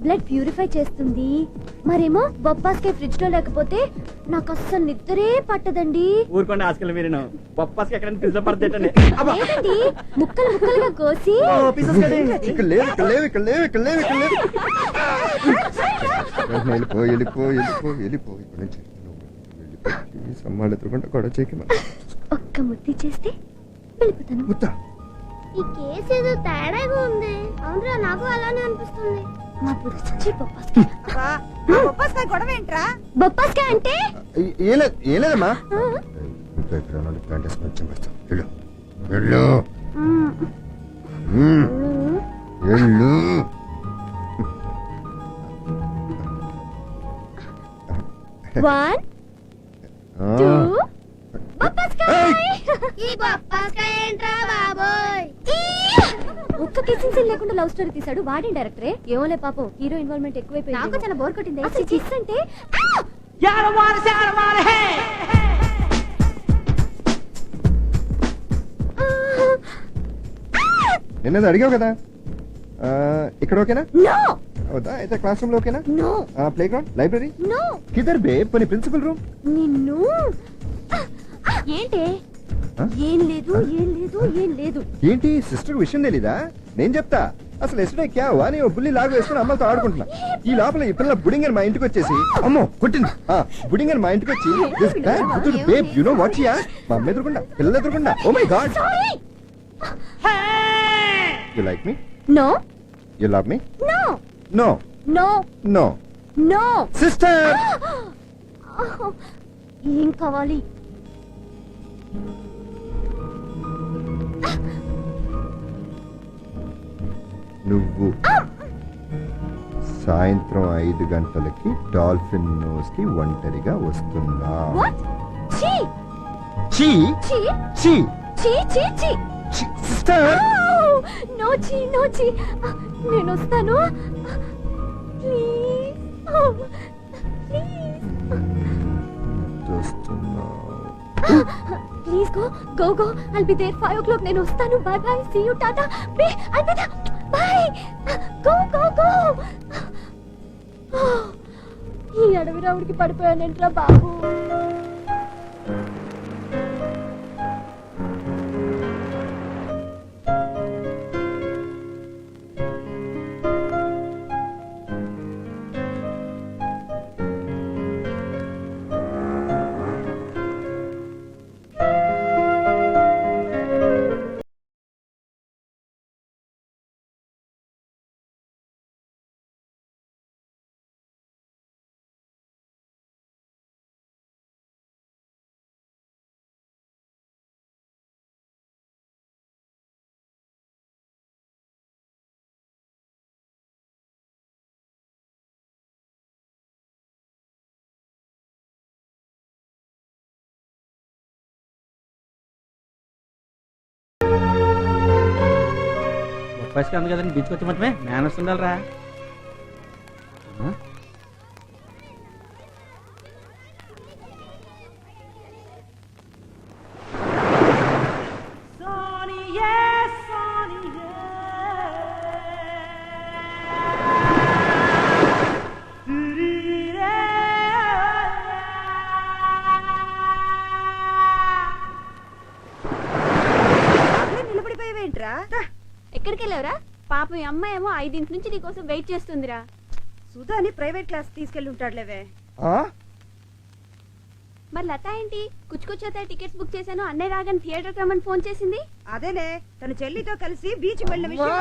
Blood purify చేస్తుంది. మరేమో బొప్పాస్కాయ ఫ్రిడ్జ్ లో లేకపోతే నాకు అస్సలు నిద్రే పట్టదండి. ఊరుకోండి ఆస్కల్ మీరు బొప్పాస్కి ఎక్కడ ఫ్రిడ్జ్ లో పడతాయండి. లేదండి, ముక్కలు ముక్కలుగా కోసి ఇక్కడ లేవు ఇక్కడ లేవు ఇక్కడ లేవు ఇక్కడ లేవు ఇక్కడ లేవు. వెళ్ళిపో వెళ్ళిపో వెళ్ళిపో వెళ్ళిపో ఇక్కడ నుంచి సమ్మాళ్ళు ఎత్తుకుంటా కూడా చేయకి ఒక్క ముద్ది చేస్తే వెళ్ళిపోతాను. ముత్తా ఈ కేసు ఏదో తేడాగా ఉంది. అవునరా, నాకు అలానే అనిపిస్తుంది. మా బుచ్చి బొప్పాస్కాయ గొడవ ఏంట్రా? బొప్పాస్కాయ అంటే ఏం లేదు ఏం లేదమ్మా. ఇంకా ఇక్కడ ప్లాంట్ వేసుకొని చంపేస్తాం. వెళ్ళు వెళ్ళు వెళ్ళు. వన్ టూ ఈ బొప్పాస్కాయ ఏంట్రా బాబోయ్? ఒక్క కిస్సింగ్ సీన్ లేకుండా లవ్ స్టోరీ తీసాడు వాడే డైరెక్టరే. ఏమోలే పాపం, హీరో ఇన్వాల్వ్మెంట్ ఎక్కువైపోయింది. నాకు చాలా బోర్ కొట్టింది. అసలు కిస్ అంటే నిన్నది అడిగావు కదా, ఇక్కడ ఓకేనా? నో అవుదా? అయితే క్లాస్ రూమ్ లో ఓకేనా? No play ground, library, no. కిదర్ బే పని ప్రిన్సిపల్ రూమ్. నిన్ను ఏంటి? ఏం లేదు ఏం లేదు ఏం లేదు. ఏంటి సిస్టర్ విషయం తెలీదా? నేను చెప్తా. అసలు ఎస్డే క్యా అని బుల్లి లాగు వేసుకుని అమ్మతో ఆడుకుంటున్నా. ఈ లోపల ఈ పిల్ల బుడింగన్ మా ఇంటికి వచ్చేసి అమ్మో కొట్టింది. బుడింగన్ మా ఇంటికి వచ్చి babe you know what she asked. మా అమ్మ ఎదురుకుండా పిల్ల ఎదురుకుండా. Oh my God. You like me? No. You love me? No no no no no. Sister ఏం కావాలి? నువ్వు సాయంత్రం 5 గంటలకి డాల్ఫిన్ నోస్ కి ఒంటరిగా వస్తున్నా. What? చీ చీ చీ చీ చీ చీ చీ. సిస్టర్ నో చీ నో చీ. నేను వస్తాను please. Please go go go. I'll be there 5 o'clock. నేను వస్తాను. By by. See you. Tata. By. I'll be there. By. Go go go. ఈ అడవి రావుడికి పడిపోయానంట్రా బాబు. బొప్పాస్కి అంది కదండి బీచ్కి వచ్చి మటమే మేనర్స్ ఉండాలిరా. ఎక్కడికి వెళ్ళావురా? పాపం ఈ అమ్మాయి ఏమో 5 నుంచి నీకోసం వెయిట్ చేస్తుందిరా. సుధాని ప్రైవేట్ క్లాస్ తీసుకెళ్ళి ఉంటాడులేవే. మరి లత ఏంటి? కుచ్చుకొచ్చేత టికెట్స్ బుక్ చేశాను, అన్నయ్య రాగానే థియేటర్ రమ్మని ఫోన్ చేసింది. అదేలే, తన చెల్లితో కలిసి బీచ్ వెళ్ళిన విషయం.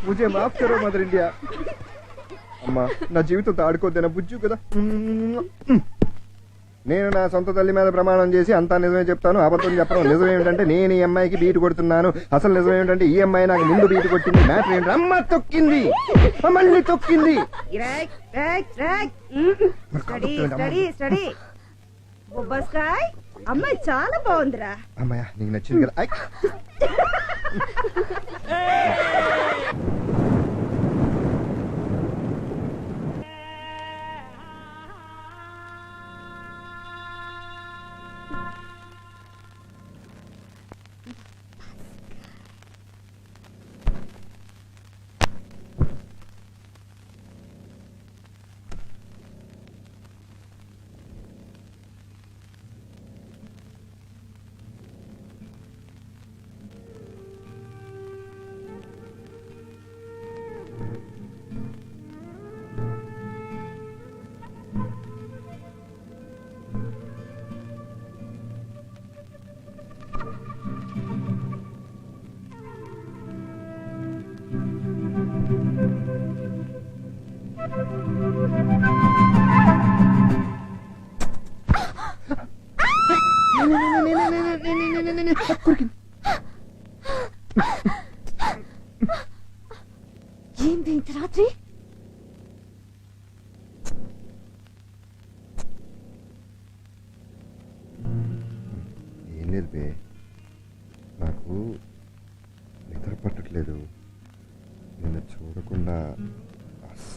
ముझे माफ करो मदर इंडिया. అమ్మా నా జీవితంతో ఆడుకోద్దేనా బుజ్జు కదా. నేను నా సొంత తల్లి మీద ప్రమాణం చేసి అంతా నిజమే చెప్తాను, అబద్ధం చెప్పడం. నిజం ఏమిటంటే నేను ఈ అమ్మాయికి బీటు కొడుతున్నాను. అసలు నిజం ఏమిటంటే ఈ అమ్మాయి నాకు ముందు బీటు కొట్టింది. మ్యాటర్ ఏంటి? అమ్మ తొక్కింది, మళ్ళీ తొక్కింది. స్టడీ బొబ్బాస్కాయ్ అమ్మాయి చాలా బాగుందిరా. అమ్మాయ నీకు నచ్చింది కదా.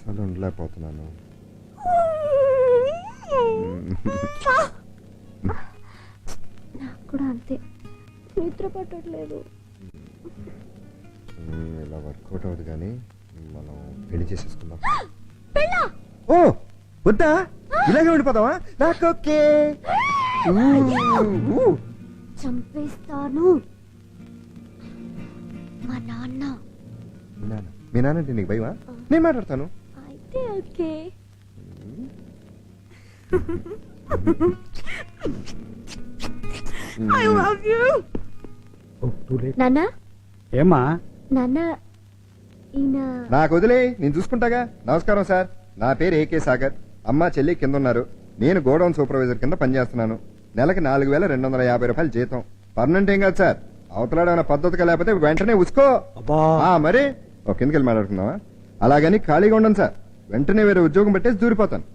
అసలు ఉండలేకపోతున్నాను. నాకు కూడా అంతే, నిద్ర పట్టట్లేదు. ఇలా వర్కౌట్ అవుతుంది కానీ మనం పెళ్లి చేసేసుకుందాం. పెళ్ళా? ఓ వద్దా, ఇలాగే ఉండిపోతావా? నాకు ఓకే. చంపేస్తాను. మా నాన్న. మీ నాన్న అంటే నీకు భయమా? నేను మాట్లాడతాను. అయితే ఓకే. I love you. నాన్న, ఏమ్మా? నాన్న ఈయన నాకు వదిలే, నేను చూసుకుంటాగా. నమస్కారం సార్, నా పేరు ఏకే సాగర్. అమ్మ చెల్లి కింద ఉన్నారు. నేను గోడౌన్ సూపర్వైజర్ కింద పనిచేస్తున్నాను. నెలకి 4250 రూపాయలు జీతం. పర్మనెంట్ ఏం కాదు సార్. అవతలాడేమైనా పద్ధతిగా లేకపోతే వెంటనే ఉసుకో. మరి ఒక కిందకి వెళ్ళి మాట్లాడుకుందామా? అలాగని ఖాళీగా ఉండను సార్. వెంటనే వేరే ఉద్యోగం పెట్టేసి దూరిపోతాను.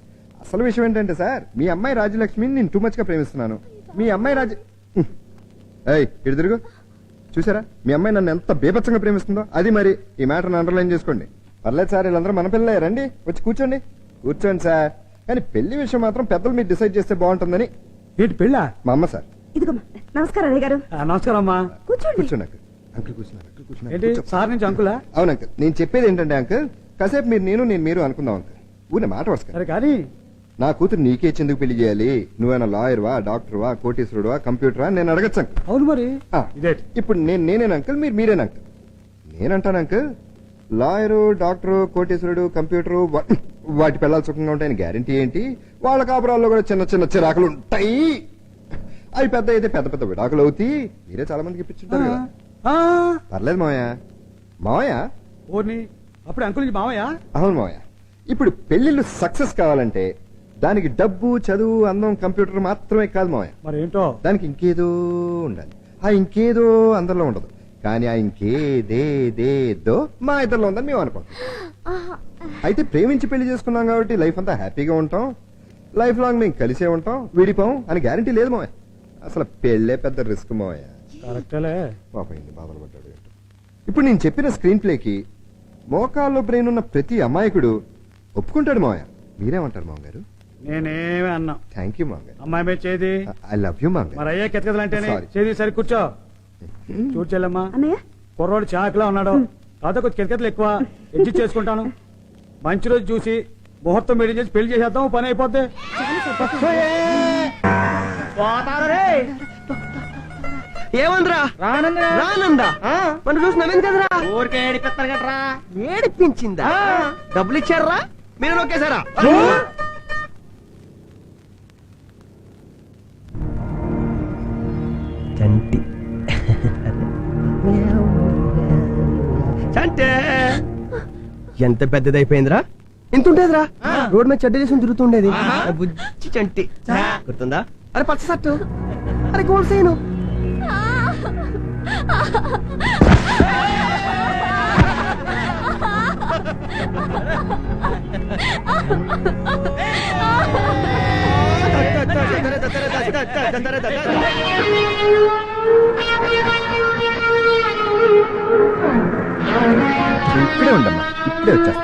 అసలు విషయం ఏంటంటే సార్, మీ అమ్మాయి రాజ్యలక్ష్మిని నేను టూ మచ్ గా ప్రేమిస్తున్నాను. మీ అమ్మాయి ఏయ్ ఇటు తిరుగు. చూసారా మీ అమ్మాయి నన్ను ఎంత బేపచ్చంగా ప్రేమిస్తుందో? అది మరి ఈ మ్యాటర్ని అండర్లైన్ చేసుకోండి. పర్లేదు సార్, వీళ్ళందరూ మన పిల్లలే. రండి వచ్చి కూర్చోండి. కూర్చోండి సార్. కానీ పెళ్లి విషయం మాత్రం పెద్దలు మీరు డిసైడ్ చేస్తే బాగుంటుందని. ఏంటి పెళ్ళా? మా అమ్మ సార్. ఇదిగోమ్మా. నమస్కారం అయ్య గారు. నమస్కారం అమ్మా. కూర్చోండి. కూర్చోండి అంకుల్. అంకుల్ కూర్చున్నారు. అంకుల్ ఏంటి కూర్చున్నారు. సార్ నుంచి అంకులా? అవును అంకుల్, నేను చెప్పేది ఏంటంటే అంకుల్, కాసేపు మీరు నేను మీరు అనుకుందాం అంకుల్. ఊరినే మాట వరుస. సరే కానీ నా కూతురు నీకే ఎందుకు పెళ్లి చేయాలి? నువ్వేనా లాయర్వా, డాక్టర్వా, కోటీశ్వరుడువా, కంప్యూటరా? నేను అడగచ్చు అంకుల్. అవును మరి ఆ, ఇదేంటి? ఇప్పుడు నేనేనా అంకుల్, మీరేనా అంకుల్? నేనంటాను అంకుల్, లాయరు, డాక్టరు, కోటీశ్వరుడు, కంప్యూటరు వాటి పిల్లలు సుఖంగా ఉంటాయని గ్యారంటీ ఏంటి? వాళ్ళ కాపురాల్లో కూడా చిన్న చిన్న చిరాకులు ఉంటాయి. అవి పెద్ద అయితే పెద్ద పెద్ద విడాకులు అవుతాయి. మీరే చాలా మందికి ఇప్పించుంటారు కదా. పర్లేదు మావయ్య. మావయ్య ఓర్ని అప్పుడు అంకుల్ నుంచి మామయ్య. అవును మావయ్య. ఇప్పుడు పెళ్లిళ్ళు సక్సెస్ కావాలంటే దానికి డబ్బు, చదువు, అందం, కంప్యూటర్ మాత్రమే కాదు మావయ్య. మరేంటో దానికి ఇంకేదో ఉండాలి. ఆ ఇంకేదో అందరిలో ఉండదు, కానీ ఆ ఇంకేదేదో మా ఇద్దరిలో ఉందని మేము అనుకుంటాం. అయితే ప్రేమించి పెళ్లి చేసుకున్నాం కాబట్టి లైఫ్ అంతా హ్యాపీగా ఉంటాం. లైఫ్ లాంగ్ మేము కలిసే ఉంటాం, విడిపోం అని గ్యారంటీ లేదు మావయ్య. అసలు పెళ్ళే పెద్ద రిస్క్ మావయ్య. కరెక్టేలే. పాపం ఎన్ని బాధలు పడ్డాడు ఏంటో. ఇప్పుడు నేను చెప్పిన స్క్రీన్ ప్లేకి మోకాల్లో బ్రెయిన్ ఉన్న ప్రతి అమాయకుడు ఒప్పుకుంటాడు మావయ్య. మీరేమంటారు మామగారు? నేనేమి అన్నా. థ్యాంక్ యూ మామగారు. అమ్మాయి మీద చేది. ఐ లవ్ యూ మామగారు. మరి అయ్యే కెతకదలంటేనే Sorry. చేది. సరి కూర్చో. చూడు చెల్లమ్మా, అన్నయ్య కుర్రోడు చాకలా ఉన్నాడు. కాదు కొంచెం కెతకతలు ఎక్కువ. అడ్జస్ట్ చేసుకుంటాను. మంచి రోజు చూసి ముహూర్తం మెడి చేసి పెళ్లి చేసేద్దాం, పని అయిపోద్ది. ఏమంద్రా రానందా? మనం చూసి నవ్వింది కదరా. ఊరికే ఏడిపిస్తారు కదరా. ఏడిపించిందా? డబ్బులు ఇచ్చారా? మీరు నొక్కేశారా? చంటి చంటే ఎంత పెద్దదైపోయిందిరా. ఇంత ఉండేదిరా. రోడ్ మీద చెడ్డ చేసుకుని తిరుగుతుండేది. బుజ్జి చంటి గుర్తుందా? అరే పచ్చ సట్టు, అరే గోల్డ్ సైను. ఇప్పుడే ఉండమ్మా, ఇప్పుడే వచ్చేస్తా.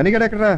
అనిగడ ఎక్కడరా?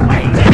ఆ